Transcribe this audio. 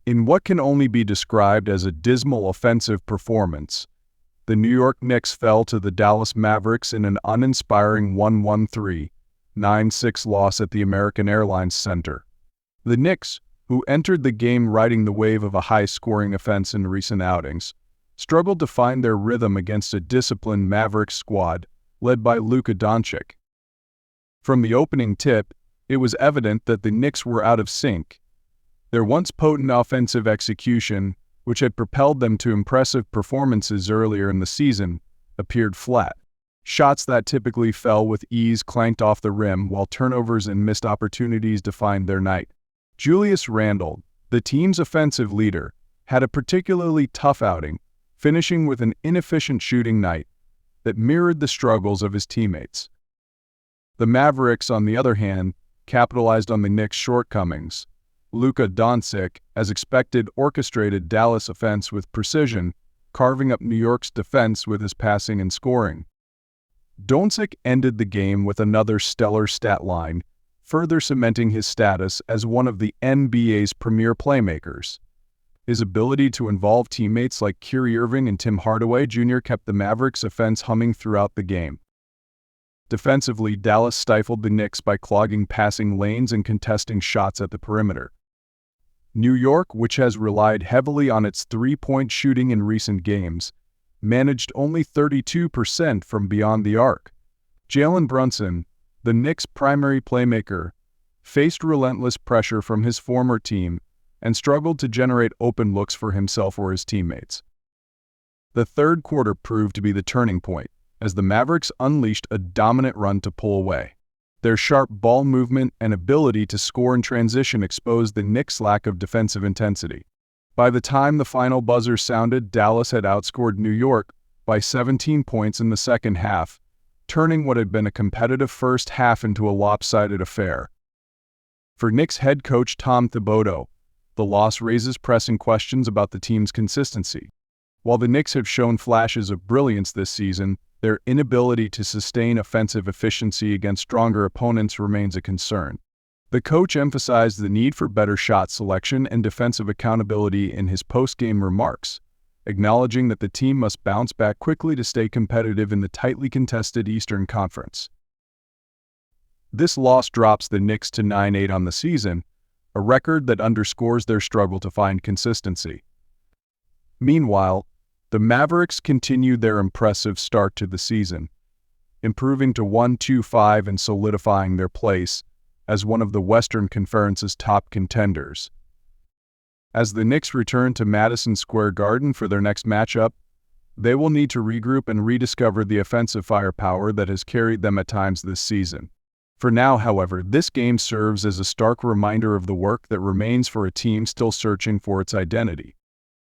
In what can only be described as a dismal offensive performance, the New York Knicks fell to the Dallas Mavericks in an uninspiring 113-96 loss at the American Airlines Center. The Knicks, who entered the game riding the wave of a high-scoring offense in recent outings, struggled to find their rhythm against a disciplined Mavericks squad led by Luka Doncic. From the opening tip, it was evident that the Knicks were out of sync. Their once potent offensive execution, which had propelled them to impressive performances earlier in the season, appeared flat. Shots that typically fell with ease clanked off the rim, while turnovers and missed opportunities defined their night. Julius Randle, the team's offensive leader, had a particularly tough outing, finishing with an inefficient shooting night that mirrored the struggles of his teammates. The Mavericks, on the other hand, capitalized on the Knicks' shortcomings. Luka Doncic, as expected, orchestrated Dallas' offense with precision, carving up New York's defense with his passing and scoring. Doncic ended the game with another stellar stat line, further cementing his status as one of the NBA's premier playmakers. His ability to involve teammates like Kyrie Irving and Tim Hardaway Jr. kept the Mavericks' offense humming throughout the game. Defensively, Dallas stifled the Knicks by clogging passing lanes and contesting shots at the perimeter. New York, which has relied heavily on its three-point shooting in recent games, managed only 32% from beyond the arc. Jalen Brunson, the Knicks' primary playmaker, faced relentless pressure from his former team and struggled to generate open looks for himself or his teammates. The third quarter proved to be the turning point, as the Mavericks unleashed a dominant run to pull away. Their sharp ball movement and ability to score in transition exposed the Knicks' lack of defensive intensity. By the time the final buzzer sounded, Dallas had outscored New York by 17 points in the second half, turning what had been a competitive first half into a lopsided affair. For Knicks head coach Tom Thibodeau, the loss raises pressing questions about the team's consistency. While the Knicks have shown flashes of brilliance this season, their inability to sustain offensive efficiency against stronger opponents remains a concern. The coach emphasized the need for better shot selection and defensive accountability in his post-game remarks, acknowledging that the team must bounce back quickly to stay competitive in the tightly contested Eastern Conference. This loss drops the Knicks to 9-8 on the season, a record that underscores their struggle to find consistency. Meanwhile, the Mavericks continued their impressive start to the season, improving to 1-2-5 and solidifying their place as one of the Western Conference's top contenders. As the Knicks return to Madison Square Garden for their next matchup, they will need to regroup and rediscover the offensive firepower that has carried them at times this season. For now, however, this game serves as a stark reminder of the work that remains for a team still searching for its identity.